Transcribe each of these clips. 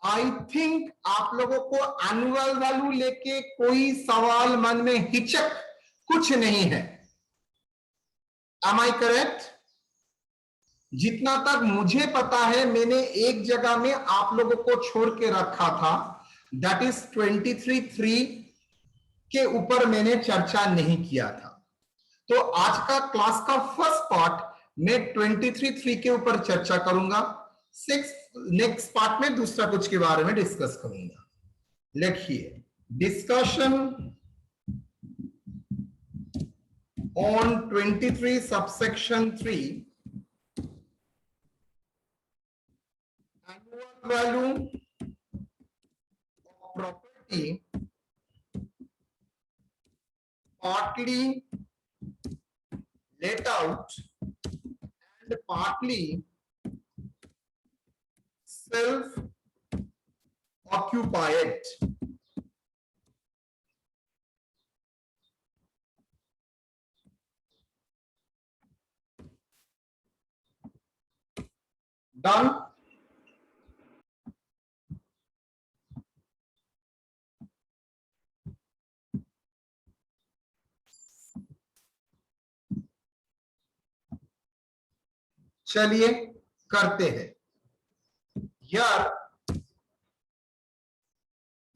I think आप लोगों को एनुअल वैल्यू लेके कोई सवाल मन में हिचक कुछ नहीं है। Am I correct? जितना तक मुझे पता है मैंने एक जगह में आप लोगों को छोड़ के रखा था, दैट इज 23.3 के ऊपर मैंने चर्चा नहीं किया था। तो आज का क्लास का फर्स्ट पार्ट मैं 23.3 के ऊपर चर्चा करूंगा। नेक्स्ट पार्ट में दूसरा कुछ के बारे में डिस्कस करूंगा। लिखिए, discussion on 23 subsection 3 annual value of property partly let out and partly self occupied. Done? चलिए करते हैं यार।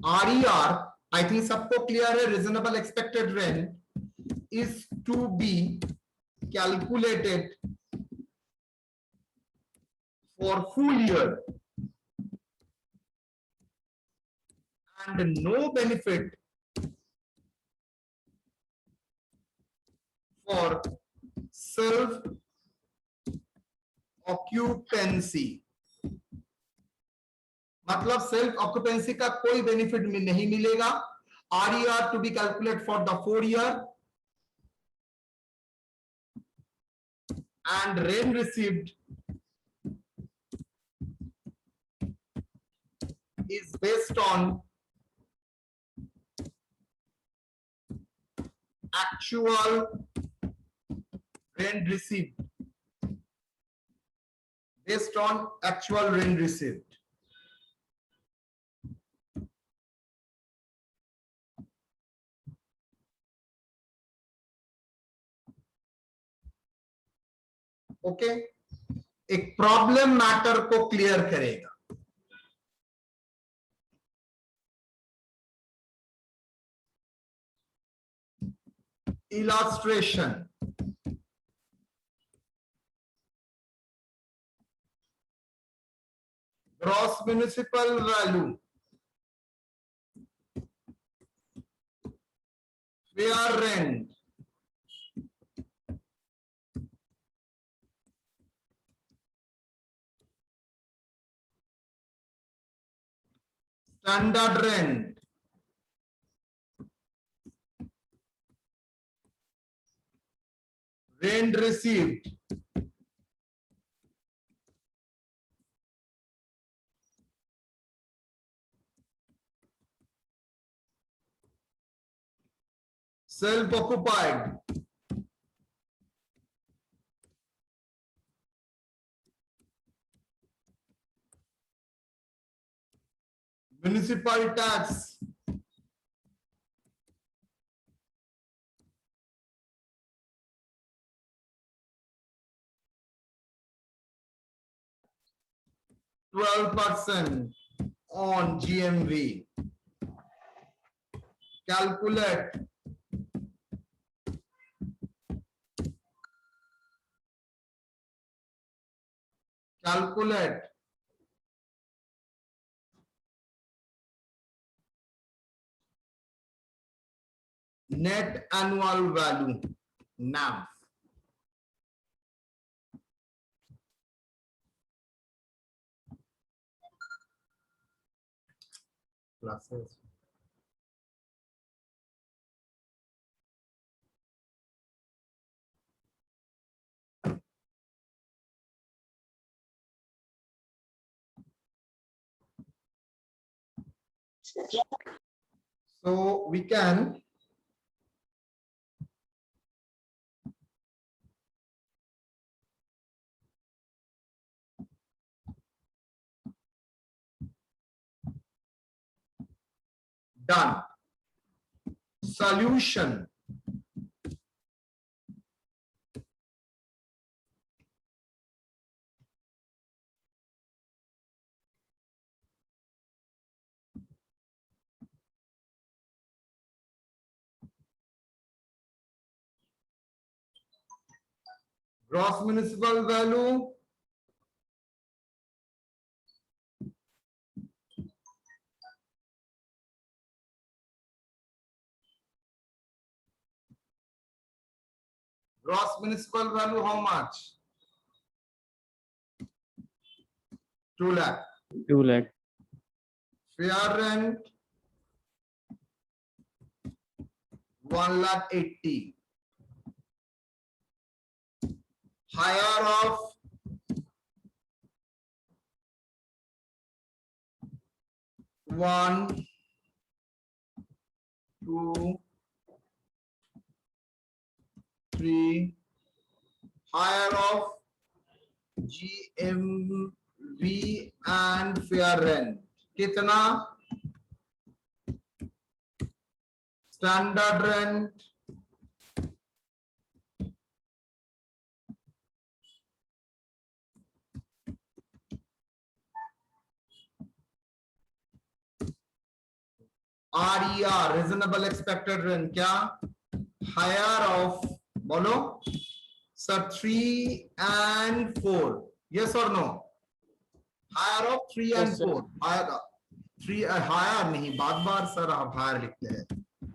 RER आई थिंक सबको क्लियर है। Reasonable expected rent is to be calculated for full year and no benefit for self occupancy। मतलब self occupancy का कोई benefit नहीं मिलेगा। RER to be calculate for the 4 year and rent received is based on actual rent received, based on actual rent received। Okay, एक problem matter को clear करेगा। Illustration, gross municipal value, fair rent, standard rent, rent received, self occupied, municipal tax, %12 on GMV। Calculate net annual value, NAV। Classes। So we can Done. Solution. Gross municipal value. Gross municipal value, how much? 2 lakh. 2 lakh. Fair rent 1,80,000. Hire of 1, 2, 3. Hire of GMV and fair rent. कितना? Standard rent RER, reasonable expected rent, क्या? Hire of, बोलो sir, 3 and 4, yes or no? Hire of 3 and 4. Hire 3 higher नहीं, बार sir आप higher लिखते हैं.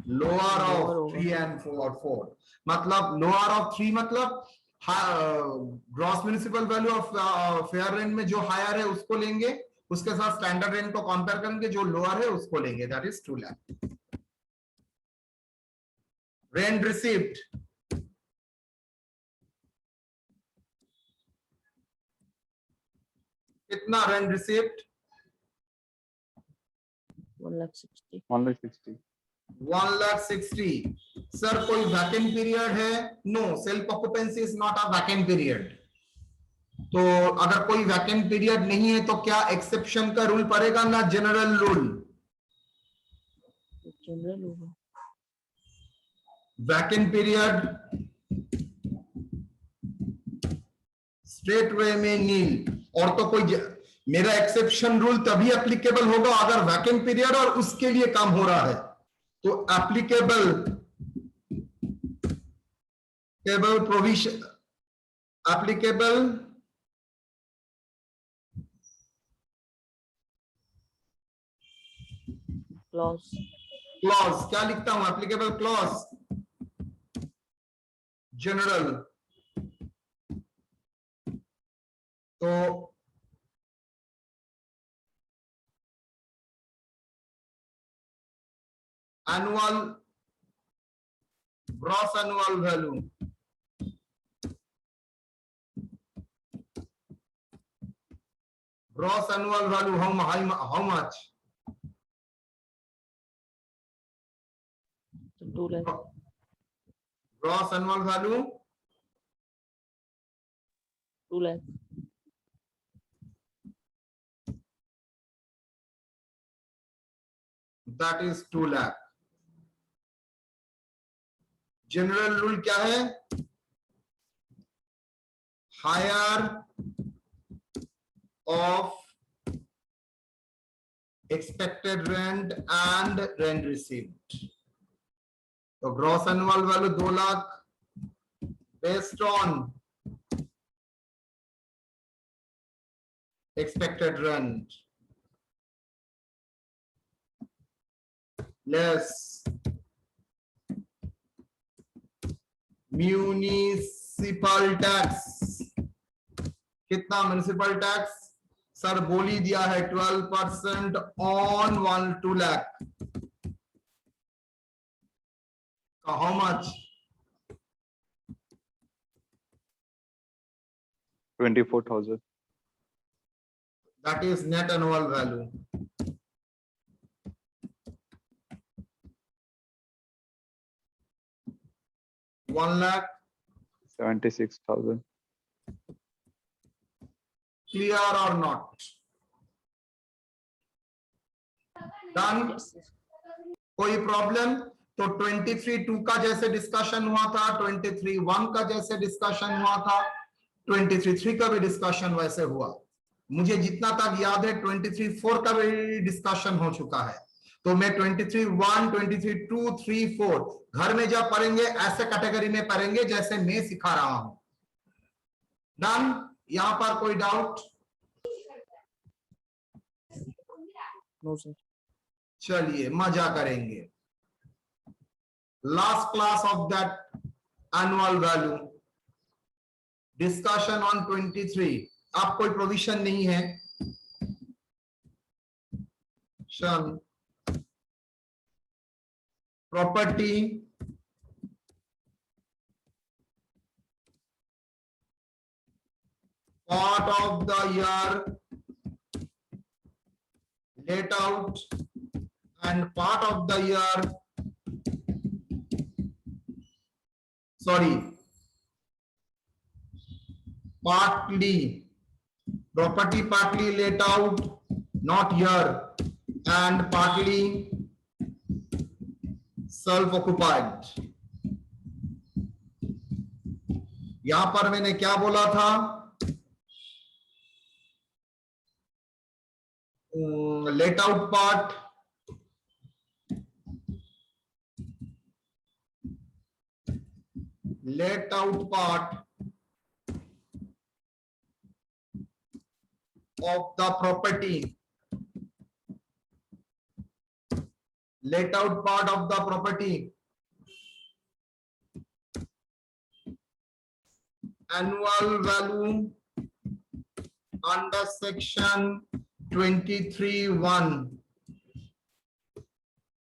Lower of 3 and 4. मतलब lower of 3 मतलब gross municipal value of fair rent में जो higher है उसको लेंगे, उसके साथ standard rent को compare करेंगे, जो lower है उसको लेंगे, that is 2 lakh. Rent received. कितना rent received? 1,60,000. 1,60,000. 1,60,000. सर कोई वैकेंट पीरियड है? No, self occupancy is not a vacant period. तो अगर कोई वैकेंट पीरियड नहीं है तो क्या एक्सेप्शन का रूल पड़ेगा ना जनरल रूल? जनरल होगा. वैकेंट पीरियड स्ट्रेट वे में नील. और तो कोई मेरा एक्सेप्शन रूल तभी एप्लीकेबल होगा अगर वैकेंट पीरियड और उसके लिए काम हो रहा है. तो applicable provision, applicable clause. Clause क्या लिखता हूं? Applicable clause general. तो annual gross annual value, gross annual value how much? 2 lakh. Gross annual value 2 lakh. that is 2 lakh. General rule क्या है? Higher of expected rent and rent received. तो gross annual value 2 lakh based on expected rent less municipal tax. कितना municipal tax? Sir बोली दिया है 12% on 1-2 lakh. How much? 24,000. That is net annual value. $1,76,000. Clear or not? Done? Yes. कोई problem? तो 23(2) का जैसे discussion हुआ था, 23(1) का जैसे डिस्कशन हुआ था, 23(3) का भी डिस्कशन वैसे हुआ। मुझे जितना तक याद है 23(4) का भी डिस्कशन हो चुका है। तो मैं 23(1), 23(2), 3, 4 घर में जब पढ़ेंगे ऐसे कैटेगरी में पढ़ेंगे जैसे मैं सिखा रहा हूं। डन? यहां पर कोई डाउट? No sir. चलिए मजा करेंगे। Last class of that annual value discussion on 23। अब कोई प्रोविजन नहीं है। शन property part of the year let out and part of the year, sorry, partly property partly let out, not year, and partly self occupied। यहां पर मैंने क्या बोला था? let out part of the property, let out part of the property annual value under section 23(1)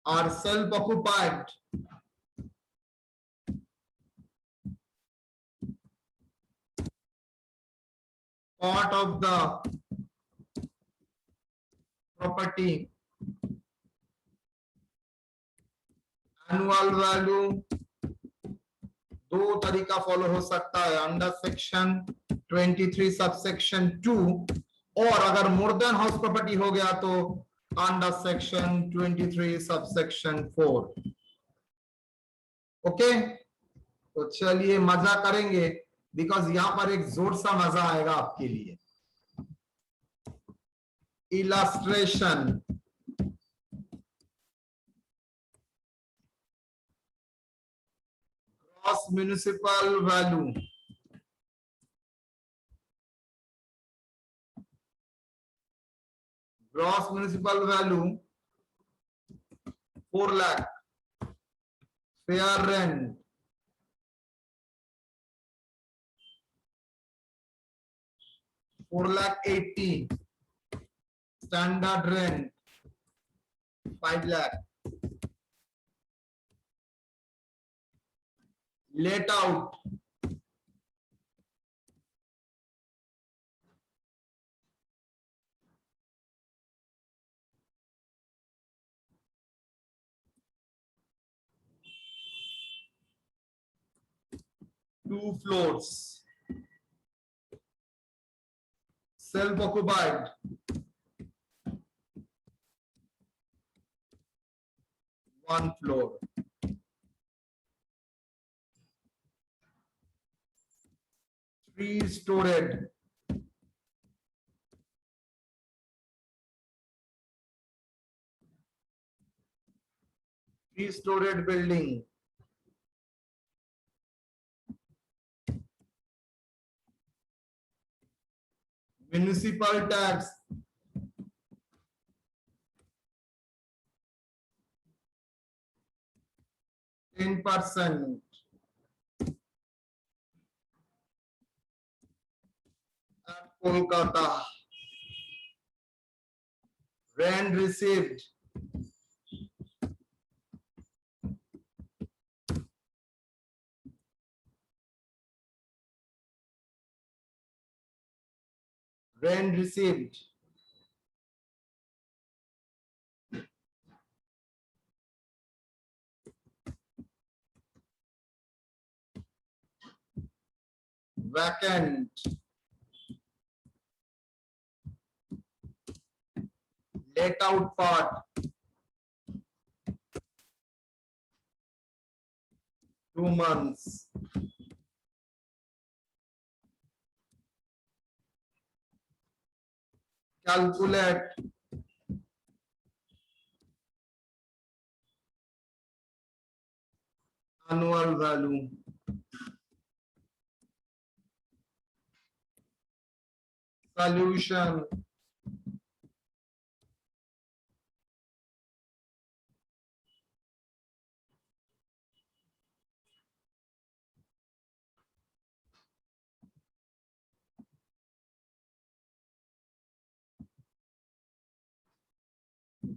are self-occupied part of the property annual value। दो तरीका follow हो सकता है, अंडर सेक्शन 23 सबसेक्शन 2, और अगर मोर देन हाउस प्रॉपर्टी हो गया तो अंडर सेक्शन 23 सबसेक्शन 4। ओके, तो चलिए मजा करेंगे, बिकॉज यहां पर एक जोर सा मजा आएगा आपके लिए। Illustration gross municipal value, gross municipal value 4 lakh, fair rent 4,80,000, standard rent 5 lakh, let out 2 floors, self-occupied 1 floor, three-storied building, municipal tax 10%, at Kolkata, rent received vacant, let out part 2 months. Calculate annual value. Solution.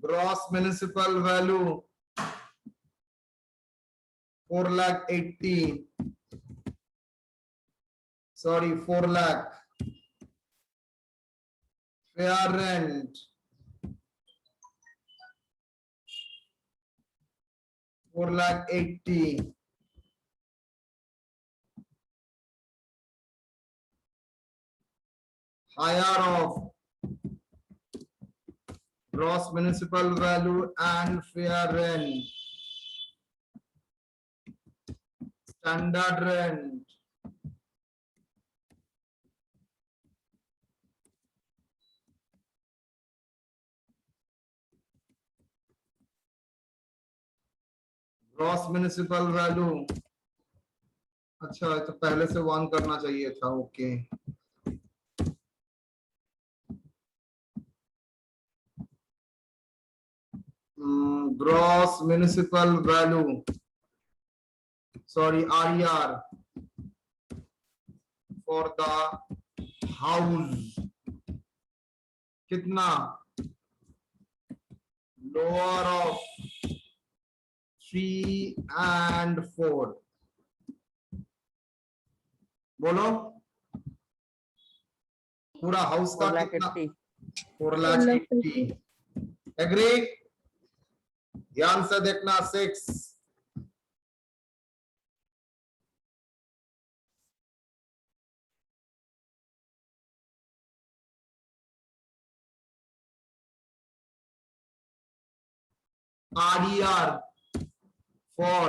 Gross municipal value 4 lakh 80. Sorry, 4 lakh. Fair rent 4 lakh 80. Higher of gross municipal value and fair rent. Standard rent. Gross municipal value. अच्छा, तो पहले से 1 करना चाहिए था. Okay. Gross municipal value. Sorry, RER for the house. कितना? Lower of 3 and 4. बोलो. पूरा हाउस का कितना? 4 लाख 80. एग्री? ध्यान से देखना. 6. RER for,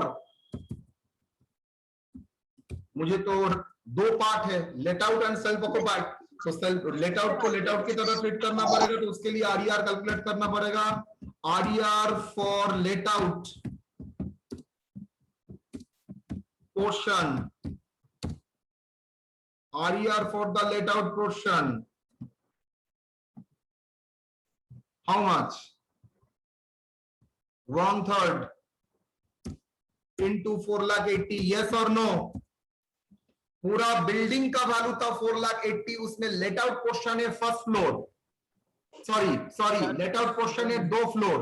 मुझे तो 2 पार्ट है, let out and self occupied. तो सेल्फ लेट आउट को लेट आउट की तरह ट्रीट करना पड़ेगा, तो उसके लिए RER कैलकुलेट करना पड़ेगा. RER for let out portion. RER for the let out portion. How much? 1/3 into 4 lakh 80. Yes or no? पूरा बिल्डिंग का वैल्यू था 4 लाख 80. उसमें लेट आउट पोर्शन है first floor. Sorry let out portion है 2 floor.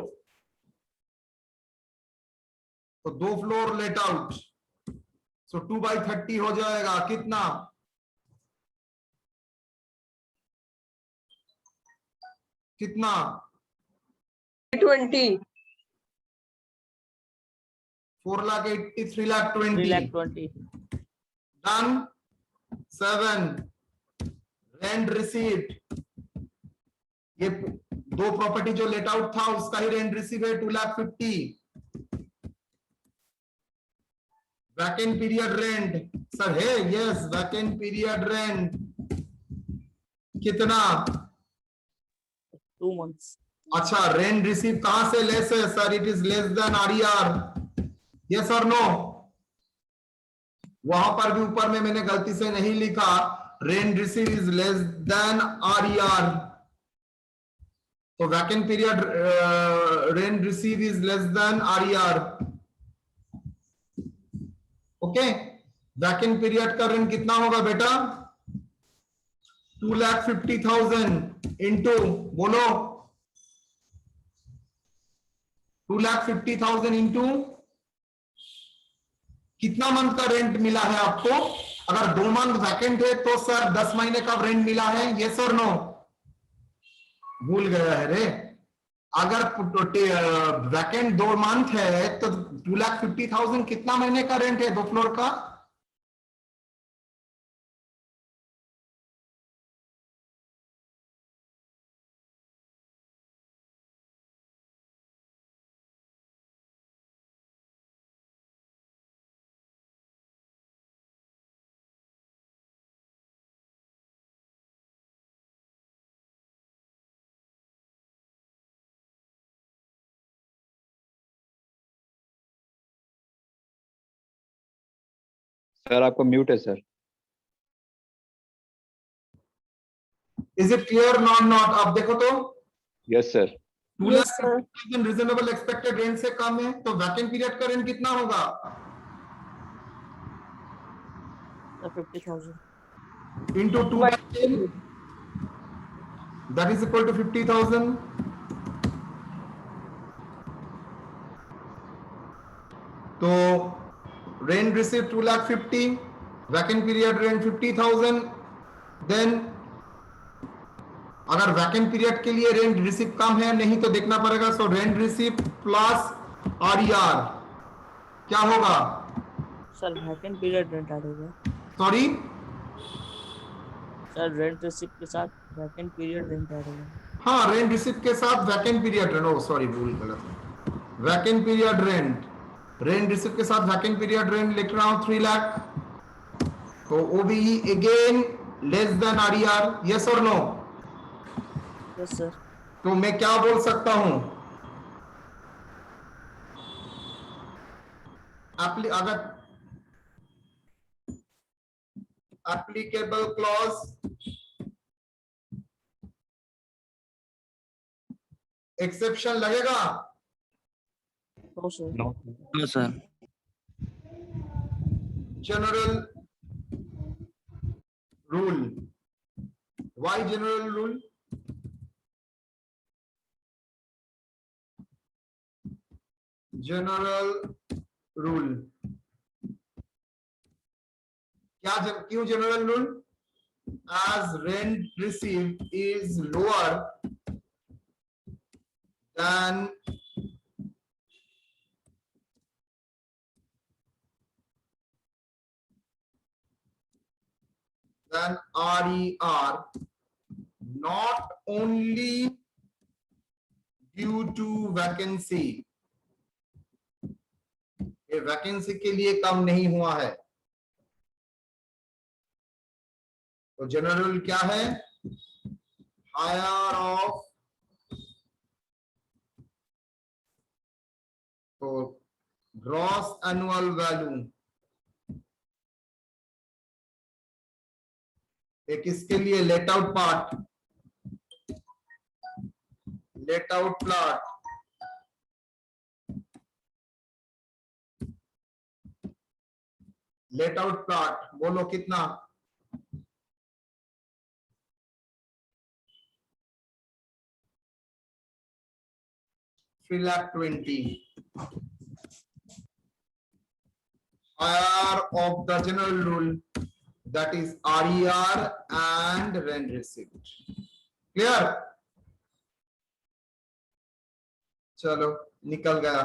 तो 2 floor let out. सो 2/30 हो जाएगा. कितना? कितना? 20. 4 lakh 80, 3 lakh 20. Done. 7. Rent received. ये 2 प्रॉपर्टी जो लेट आउट था उसका ही रेंट रिसीव है 2 lakh 50. Vacant period rent sir है. यस, वैकेंट पीरियड रेंट कितना? 2 months. अच्छा, रेंट रिसीव कहां से लेस है sir? It is less than RER. Yes और नो? वहां पर भी ऊपर में मैंने गलती से नहीं लिखा. Rent receive is less than RER. तो vacant period rent receive is less than RER. Okay. Vacant period का रेंट कितना होगा बेटा? 2,50,000 इंटू, बोलो, 2,50,000 इंटू कितना मंथ का रेंट मिला है आपको? अगर 2 मंथ वैकेंट है तो सर 10 महीने का रेंट मिला है. यस और नो? भूल गया है रे. अगर वैकेंट 2 मंथ है तो 2,50,000 कितना महीने का रेंट है 2 फ्लोर का? सर आपका म्यूट है sir. Is it clear not not? अब देखो तो yes sir. 2 Yes, lakh sir. Reasonable expected rent से कम है, तो वैकेंट पीरियड का रेंट कितना होगा? Sir, 50,000. Into 2/10, that is equal to 50,000। तो rent receive 2,50,000, vacant period rent 50,000। Then अगर वैकेंट पीरियड के लिए रेंट रिसीव कम है नहीं तो देखना पड़ेगा। So rent receive plus RER क्या होगा? Sir, vacant period rent add होगा. सॉरी, Sir, rent receipt के साथ vacant period rent add होगा. हाँ रेंट रिसीव के साथ वैकेंट पीरियड रेंट, सॉरी भूल गलत, vacant period rent, rent receive के साथ वैकेंट पीरियड रेंट लिख रहा हूं 3 लाख। तो OBE again less than RER, yes और नो? Yes, sir. तो मैं क्या बोल सकता हूं? अगर एप्लीकेबल क्लॉज एक्सेप्शन लगेगा? No, sir. No, sir. General rule, why general rule? General rule क्यों general rule? as rent received is lower than RER, not only due to vacancy, ये वैकेंसी के लिए कम नहीं हुआ है। तो जनरल क्या है? हायर ऑफ, तो ग्रॉस एनुअल वैल्यू, एक इसके लिए let out part, let out plot, let out plot बोलो कितना? $3,20,000 higher of the general rule, that is RER and rent receipt. Clear? चलो निकल गया।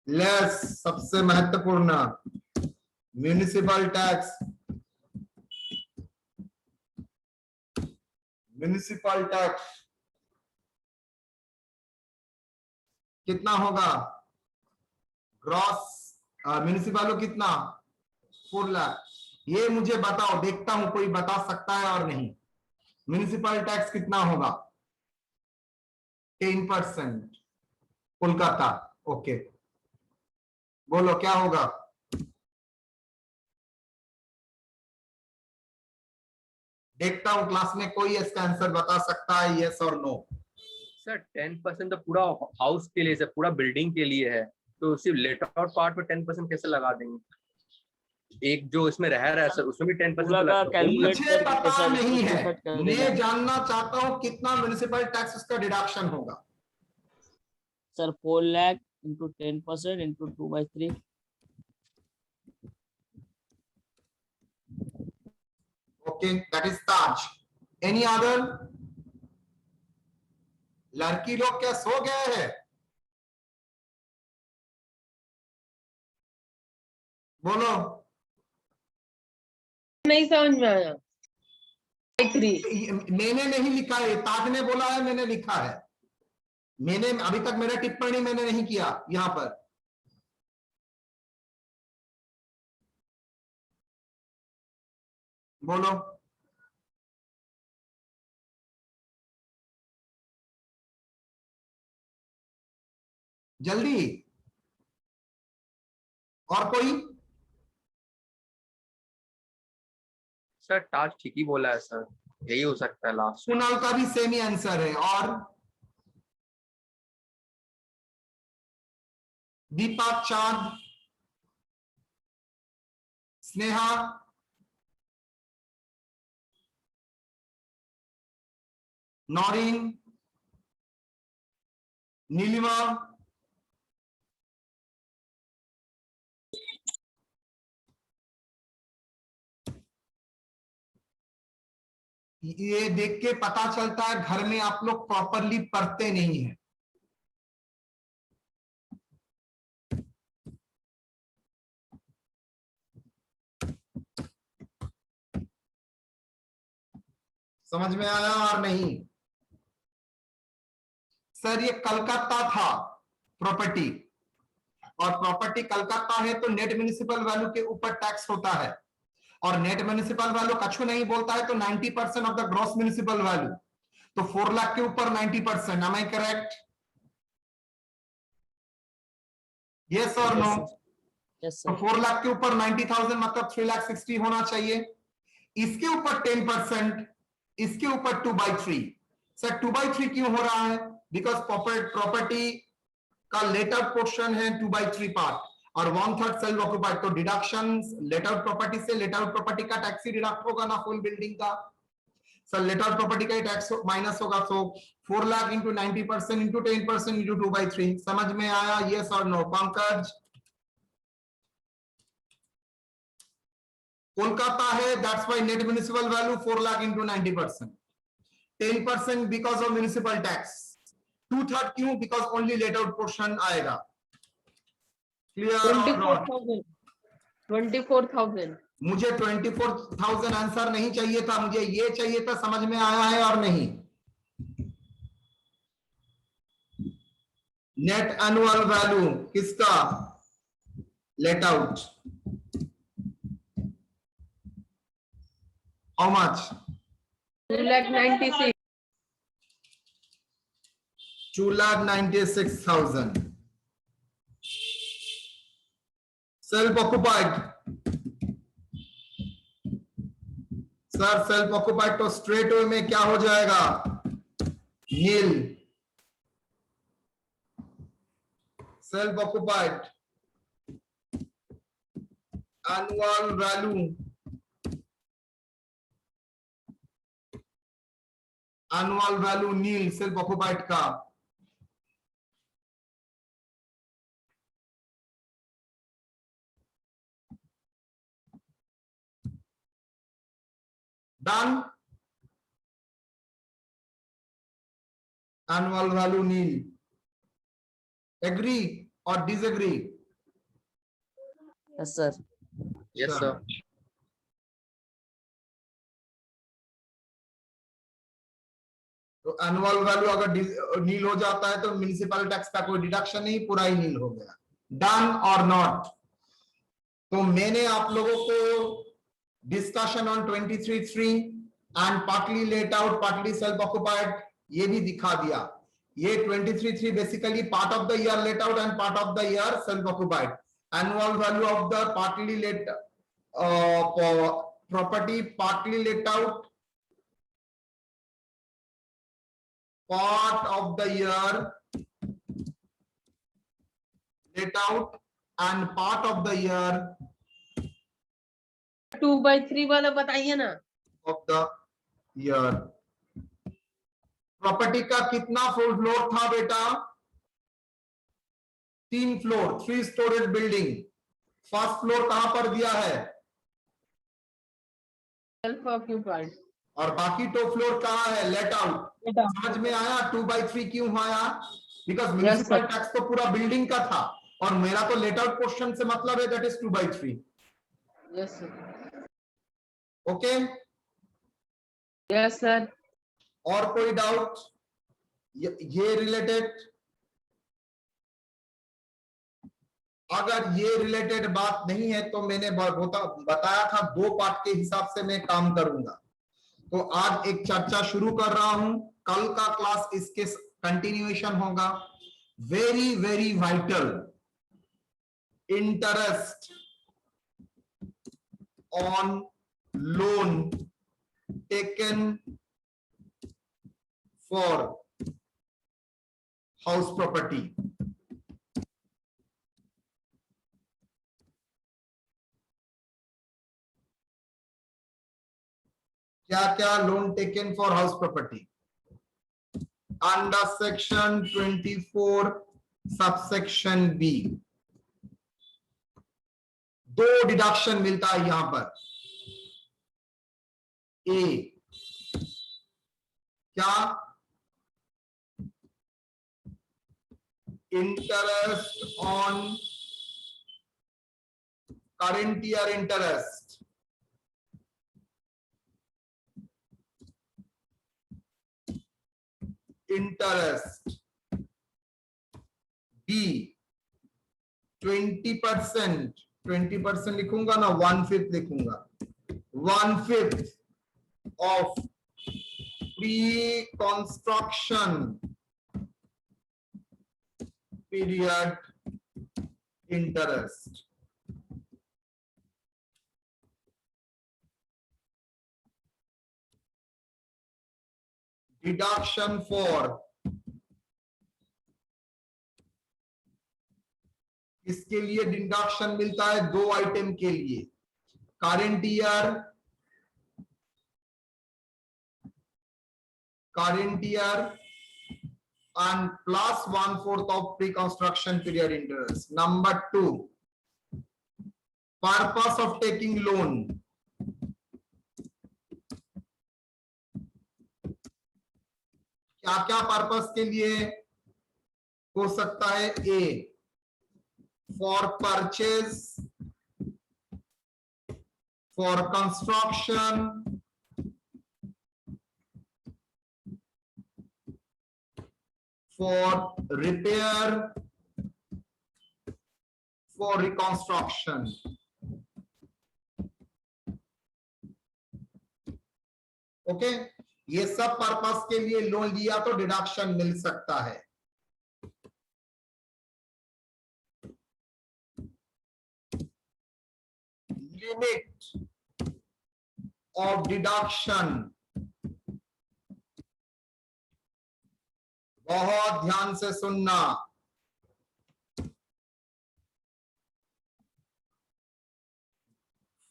लेस, सबसे महत्वपूर्ण, म्यूनिसिपल टैक्स, म्यूनिसिपल टैक्स कितना होगा? ग्रॉस म्यूनिसिपल कितना? 4 लाख। ये मुझे बताओ, देखता हूं कोई बता सकता है और नहीं। म्यूनिसिपल टैक्स कितना होगा? 10%। कोलकाता, ओके, बोलो क्या होगा? देखता हूं क्लास में कोई इसका आंसर बता सकता है, यस और नो? सर 10% तो पूरा हाउस के लिए, सर पूरा बिल्डिंग के लिए है, तो सिर्फ लेट आउट पार्ट पे 10% कैसे लगा देंगे? एक जो इसमें रह रहा है सर उसमें भी 10% पूरा का कैलकुलेट मुझे करके पता सर नहीं उसको है, कट कर देना। मैं जानना चाहता हूं कितना म्युनिसिपल टैक्स उसका डिडक्शन होगा। Sir 4 lakh into 10% into 2/3। Okay, that is Taj. Any other? लड़की लोग क्या सो गए हैं? बोलो। नहीं समझ में आया। मैंने नहीं लिखा है, ताज ने बोला है, मैंने लिखा है। मैंने अभी तक मेरा टिप्पणी मैंने नहीं किया यहां पर। बोलो। जल्दी। और कोई? सर टास्क ठीक ही बोला है सर, यही हो सकता है लास्ट। कुणाल का भी सेम ही आंसर है। और दीपक, चांद, स्नेहा, नौरीन, नीलिमा, ये देख के पता चलता है घर में आप लोग प्रॉपरली पढ़ते नहीं है। समझ में आया और नहीं? सर ये कलकत्ता था प्रॉपर्टी, और प्रॉपर्टी कलकत्ता है तो नेट म्युनिसिपल वैल्यू के ऊपर टैक्स होता है, और नेट म्युनिसिपल वैल्यू कछु नहीं बोलता है तो 90% of the gross municipal value, तो 4 लाख के ऊपर 90%। Am I correct? यस और नो? यस तो सर। 4 लाख के ऊपर 90,000 मतलब 3,60,000 होना चाहिए। इसके ऊपर 10%, इसके ऊपर 2/3। सर 2/3 क्यों हो रहा है? बिकॉज प्रॉपर्टी का लेट आउट पोर्शन है 2/3 पार्ट और 1/3 सेल्फ ऑक्युपाइड, तो डिडक्शन लेट आउट प्रॉपर्टी से लेट आउट प्रॉपर्टी का टैक्स ही डिडक्ट होगा ना फुल बिल्डिंग का। सर लेट आउट प्रॉपर्टी का टैक्स माइनस होगा, सो 4 लाख इंटू 90% इंटू 10% इंटू 2/3। समझ में आया? यस और नो? पंकज, कोलकाता है, that's why net municipal value 4 lakh into 90%, 10% because of municipal tax, 2/3 क्यों? Because only let out portion आएगा। क्लियर और नॉट? 24,000 मुझे 24,000 आंसर नहीं चाहिए था, मुझे ये चाहिए था। समझ में आया है और नहीं? नेट एनुअल वैल्यू किसका? Let out. How much? 2,96,000 2,96,000। Self occupied, sir self occupied तो स्ट्रेट वे में क्या हो जाएगा? Nil. Self occupied annual value, annual value nil self occupied का। Done? Annual value nil. Agree or disagree? Yes sir. Yes sir. तो annual value अगर nil हो जाता है तो म्युनिसिपल टैक्स का कोई डिडक्शन नहीं, पूरा ही नील हो गया। डन और नॉट? तो मैंने आप लोगों को discussion on 23(3) and partly let out partly self occupied ये भी दिखा दिया। ये 23(3) basically part of the year let out and part of the year self occupied. Annual value of the partly late property partly let out part of the year let out and part of the year 2/3 वाला बताइए ना। of the year। Property का कितना floor था बेटा? 3 floor, 3 storage building. First floor कहां पर दिया है? Self occupied. और बाकी 2 फ्लोर कहां है? Let out. समझ में आया 2/3 क्यों आया? बिकॉज म्युनिसिपल टैक्स तो पूरा बिल्डिंग का था और मेरा तो लेट आउट पोर्शन से मतलब है, that is 2/3। Yes sir. Okay? Yes sir. और कोई डाउट ये रिलेटेड? अगर ये रिलेटेड बात नहीं है तो मैंने बताया था 2 पार्ट के हिसाब से मैं काम करूंगा। तो आज एक चर्चा शुरू कर रहा हूं, कल का क्लास इसके कंटिन्यूएशन होगा। Very very vital interest on loan taken for house property. क्या क्या loan taken for house property under section 24 subsection B? दो डिडक्शन मिलता है यहां पर। ए क्या? Interest on current year interest, interest. B 20%, 20% लिखूंगा ना, 1/5 लिखूंगा, 1/5 of pre construction period interest. Deduction for, इसके लिए डिडक्शन मिलता है दो आइटम के लिए, current year and plus 1/4 of pre-construction period interest. Number 2, purpose of taking loan. क्या क्या पर्पस के लिए हो सकता है? A for purchase, for construction, for repair, for reconstruction. Okay, ये सब पर्पस के लिए लोन लिया तो डिडक्शन मिल सकता है। लिमिट ऑफ डिडक्शन, बहुत ध्यान से सुनना।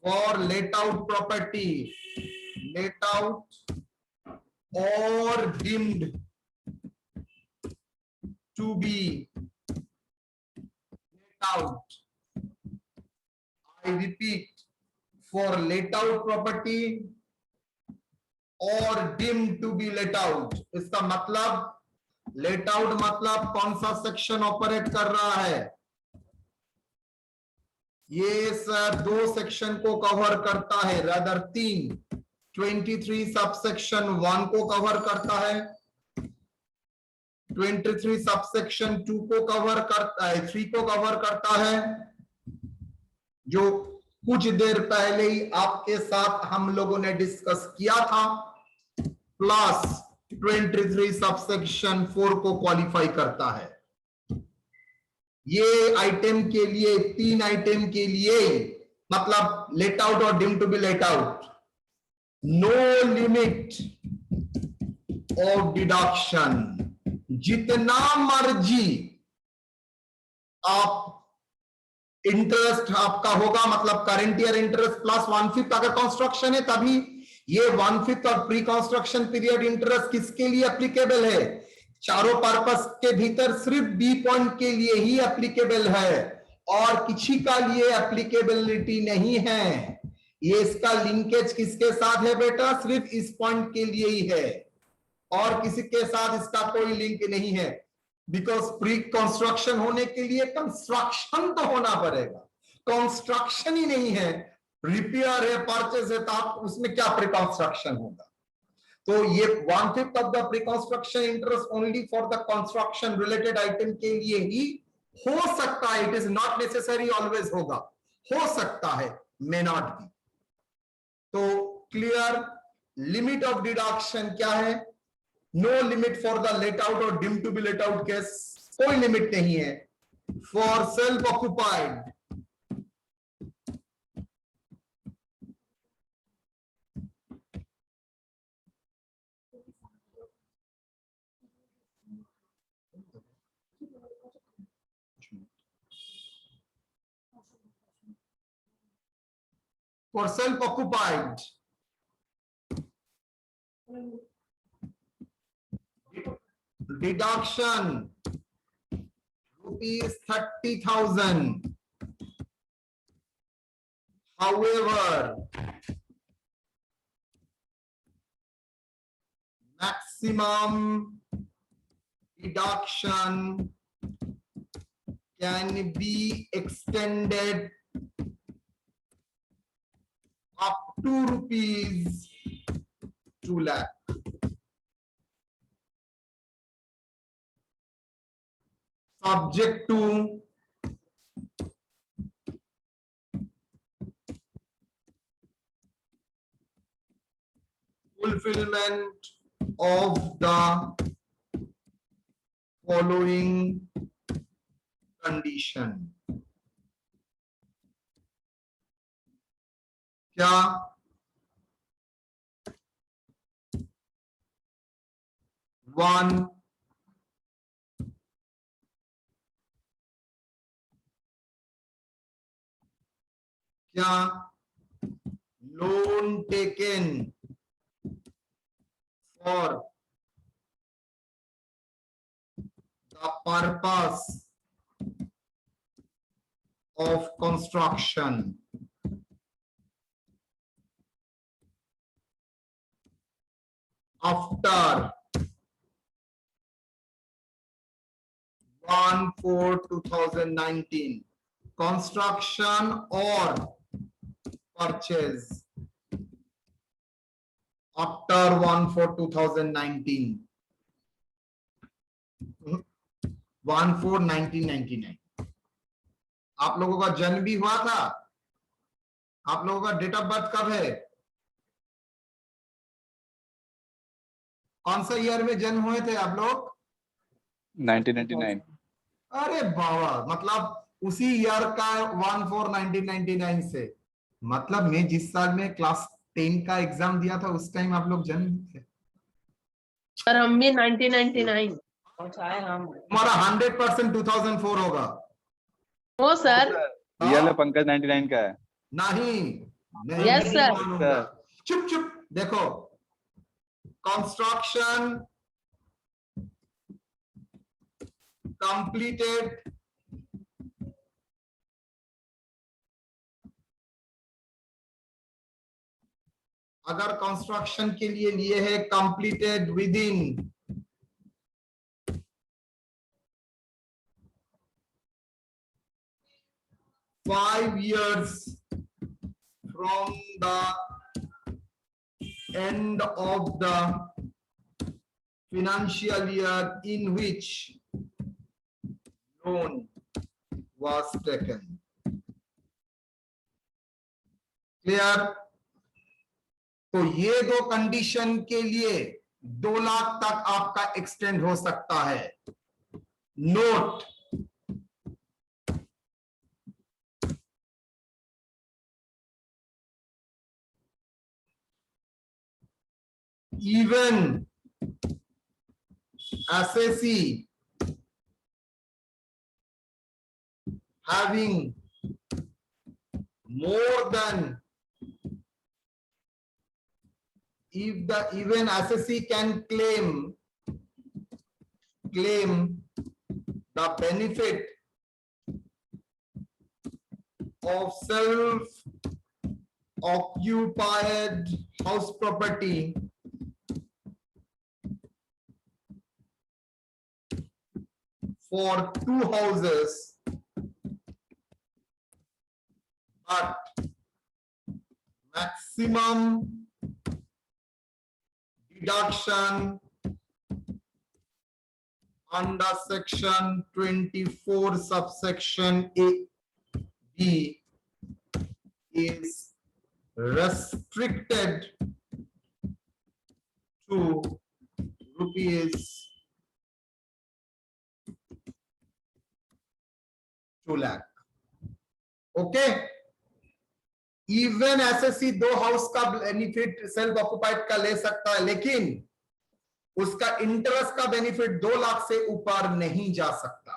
For let out property, let out और deemed to be let out. I repeat, for let out property or deemed to be let out. इसका मतलब लेट आउट मतलब कौन सा सेक्शन ऑपरेट कर रहा है? ये सर 2 सेक्शन को कवर करता है, रादर 3। 23 सबसेक्शन 1 को कवर करता है, 23 सबसेक्शन 2 को कवर करता है, 3 को कवर करता है, जो कुछ देर पहले ही आपके साथ हम लोगों ने डिस्कस किया था, प्लस 23 सबसेक्शन 4 को क्वालिफाई करता है। ये आइटम के लिए, 3 आइटम के लिए, मतलब लेट आउट और deemed to be let out, no limit of deduction. जितना मर्जी आप इंटरेस्ट आपका होगा, मतलब करंट ईयर इंटरेस्ट प्लस 1/5 अगर कंस्ट्रक्शन है तभी ये 1/5 और प्री कंस्ट्रक्शन पीरियड इंटरेस्ट किसके लिए एप्लीकेबल है? चारों पर्पस के भीतर सिर्फ बी पॉइंट के लिए ही एप्लीकेबल है और किसी का लिए एप्लीकेबिलिटी नहीं है। ये इसका लिंकेज किसके साथ है बेटा? सिर्फ इस पॉइंट के लिए ही है और किसी के साथ इसका कोई लिंक नहीं है। बिकॉज प्री कंस्ट्रक्शन होने के लिए कंस्ट्रक्शन तो होना पड़ेगा, कंस्ट्रक्शन ही नहीं है, रिपेयर है, परचेज है, तो आप उसमें क्या प्री कंस्ट्रक्शन होगा? तो ये 1/5 of the pre construction interest only for the construction related item के लिए ही हो सकता है। It is not necessary always होगा, हो सकता है, मे नॉट बी। तो क्लियर? लिमिट ऑफ डिडक्शन क्या है? No limit for the let out और deemed to be let out case, कोई लिमिट नहीं है। For self occupied for self-occupied, deduction rupees 30,000. However, maximum deduction can be extended up to rupees 2 lakh. Subject to fulfillment of the following condition. क्या one, क्या loan taken for the purpose of construction after 1/4/2019, construction or purchase after 1/4/2019, 1/4/1999। आप लोगों का जन्म भी हुआ था? आप लोगों का डेट ऑफ बर्थ कब है? कौन सा ईयर में जन्म हुए थे आप लोग? 1999। अरे बाबा, मतलब उसी ईयर का 1/4/1999 से, मतलब मैं जिस साल में क्लास 10 का एग्जाम दिया था उस टाइम आप लोग जन्म थे। सर हम भी 1999 पहुंचाए हम। हमारा 100% 2004 होगा। हो सर। रियल है, पंकज 99 का है। नहीं, मैं Yes, नहीं sir. मानूंगा। चुप चुप देखो, कंस्ट्रक्शन कंप्लीटेड अगर कंस्ट्रक्शन के लिए है completed with in 5 years from the end of the financial year in which loan was taken. Clear? तो ये दो कंडीशन के लिए 2 लाख तक आपका एक्सटेंड हो सकता है। Note, even assessee having more than, if the even assessee can claim the benefit of self-occupied house property for 2 houses, but maximum deduction under section 24 subsection A B is restricted to rupees 2 lakh. Okay, even SSC 2 house का benefit self occupied का ले सकता है, लेकिन उसका interest का benefit 2 lakh से ऊपर नहीं जा सकता।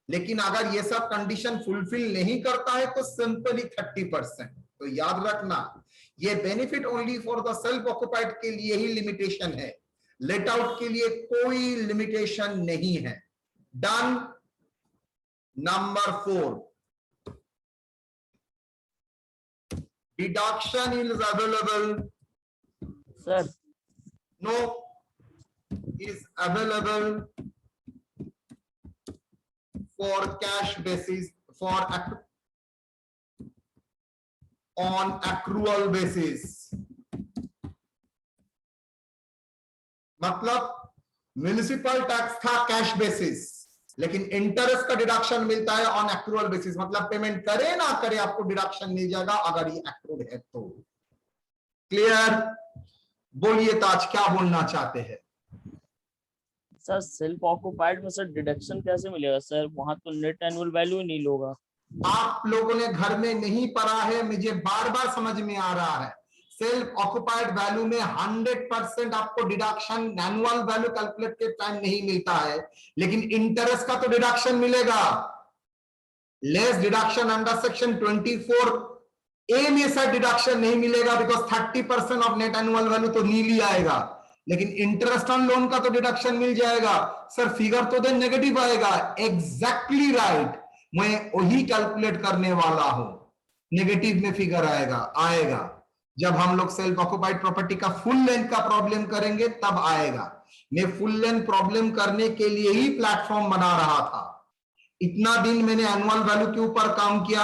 लेकिन अगर ये सब कंडीशन फुलफिल नहीं करता है तो सिंपली 30%। तो याद रखना, ये benefit only for the self occupied के लिए ही लिमिटेशन है, लेट आउट के लिए कोई लिमिटेशन नहीं है। Done. Number 4, deduction is available. Sir, No, is available for cash basis, for on accrual basis. मतलब म्युनिसिपल टैक्स था कैश बेसिस, लेकिन इंटरेस्ट का डिडक्शन मिलता है ऑन एक्रूअल बेसिस, मतलब पेमेंट करे ना करे आपको डिडक्शन मिल जाएगा अगर ये एक्रूड है तो। क्लियर? बोलिए ताज, क्या बोलना चाहते हैं? सर सेल्फ ऑक्युपाइड में सर डिडक्शन कैसे मिलेगा सर? वहां तो नेट एनुअल वैल्यू नहीं होगा। आप लोगों ने घर में नहीं पढ़ा है, मुझे बार बार समझ में आ रहा है। सेल्फ ऑक्युपाइड वैल्यू में 100% आपको डिडक्शन एनुअल वैल्यू कैलकुलेट के टाइम नहीं मिलता है, लेकिन इंटरेस्ट का तो डिडक्शन मिलेगा। Less deduction under section 24A में सर डिडक्शन नहीं मिलेगा, because 30% of net annual value तो नीली आएगा, लेकिन इंटरेस्ट ऑन लोन का तो डिडक्शन मिल जाएगा। सर फिगर तो देन नेगेटिव आएगा। एग्जैक्टली राइट, मैं वही कैलकुलेट करने वाला हूं। नेगेटिव में फिगर आएगा जब हम लोग सेल्फ ऑक्युपाइड प्रॉपर्टी का फुल लेंथ का प्रॉब्लम करेंगे तब आएगा। मैं फुल लेंथ प्रॉब्लम करने के लिए ही प्लेटफॉर्म बना रहा था। इतना दिन मैंने एनुअल वैल्यू के ऊपर काम किया,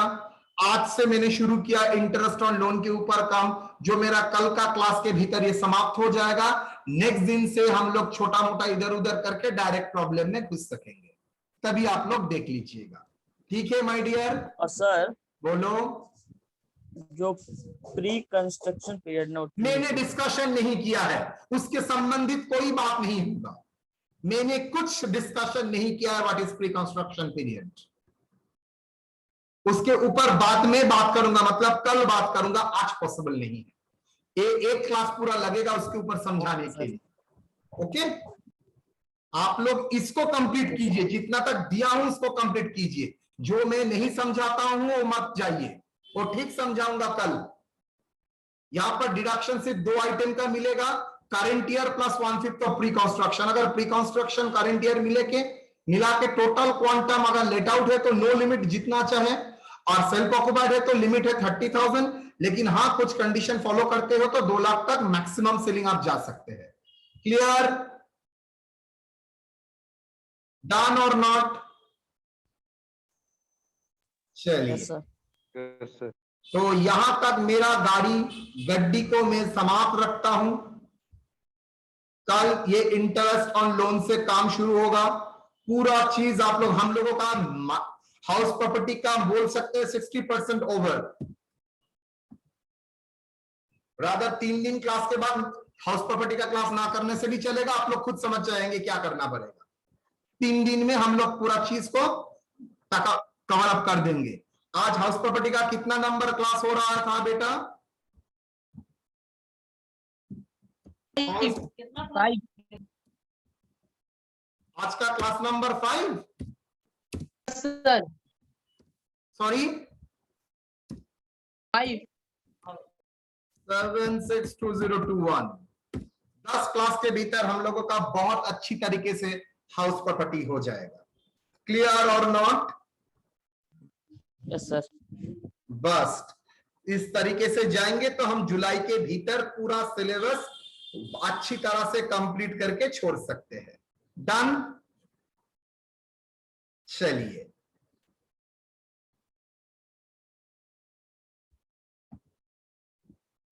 आज से मैंने शुरू किया इंटरेस्ट ऑन लोन के ऊपर काम, जो मेरा कल का क्लास के भीतर ये समाप्त हो जाएगा। नेक्स्ट दिन से हम लोग छोटा मोटा इधर उधर करके डायरेक्ट प्रॉब्लम में घुस सकेंगे, तभी आप लोग देख लीजिएगा। ठीक है माय डियर? और सर बोलो। जो प्री कंस्ट्रक्शन पीरियड में मैंने डिस्कशन नहीं किया है, उसके संबंधित कोई बात नहीं होगा। मैंने कुछ डिस्कशन नहीं किया है what is pre construction period. उसके ऊपर बाद में बात करूंगा, मतलब कल बात करूंगा, आज पॉसिबल नहीं है। एक क्लास पूरा लगेगा उसके ऊपर समझाने के लिए। ओके, आप लोग इसको कंप्लीट कीजिए, जितना तक दिया हूं उसको कंप्लीट कीजिए। जो मैं नहीं समझाता हूं वो मत जाइए, वो ठीक समझाऊंगा कल। यहां पर डिडक्शन सिर्फ 2 आइटम का मिलेगा, current year plus 1/5 of pre construction. अगर प्री कंस्ट्रक्शन करंट ईयर मिला के टोटल क्वांटम अगर लेट आउट है तो नो लिमिट, जितना चाहे, और सेल्फ ऑक्युपाइड है तो लिमिट है 30,000। लेकिन हाँ, कुछ कंडीशन फॉलो करते हो तो 2 लाख तक मैक्सिमम सेलिंग आप जा सकते हैं। क्लियर? डन और नॉट? चलिए, सर तो यहां तक मेरा गड्डी को मैं समाप्त रखता हूं। कल ये इंटरेस्ट ऑन लोन से काम शुरू होगा। पूरा चीज आप लोग, हम लोगों का हाउस प्रॉपर्टी का बोल सकते हैं 60% ओवर। रादर 3 दिन क्लास के बाद हाउस प्रॉपर्टी का क्लास ना करने से भी चलेगा, आप लोग खुद समझ जाएंगे क्या करना पड़ेगा। 3 दिन में हम लोग पूरा चीज को कवर अप कर देंगे। आज हाउस प्रॉपर्टी का कितना नंबर क्लास हो रहा था बेटा? 5। आज का class number 5। Sir sorry 5। 762021। 10 class के भीतर हम लोगों का बहुत अच्छी तरीके से हाउस प्रॉपर्टी हो जाएगा। क्लियर और नॉट? Yes sir. बस इस तरीके से जाएंगे तो हम जुलाई के भीतर पूरा सिलेबस अच्छी तरह से कंप्लीट करके छोड़ सकते हैं। डन? चलिए,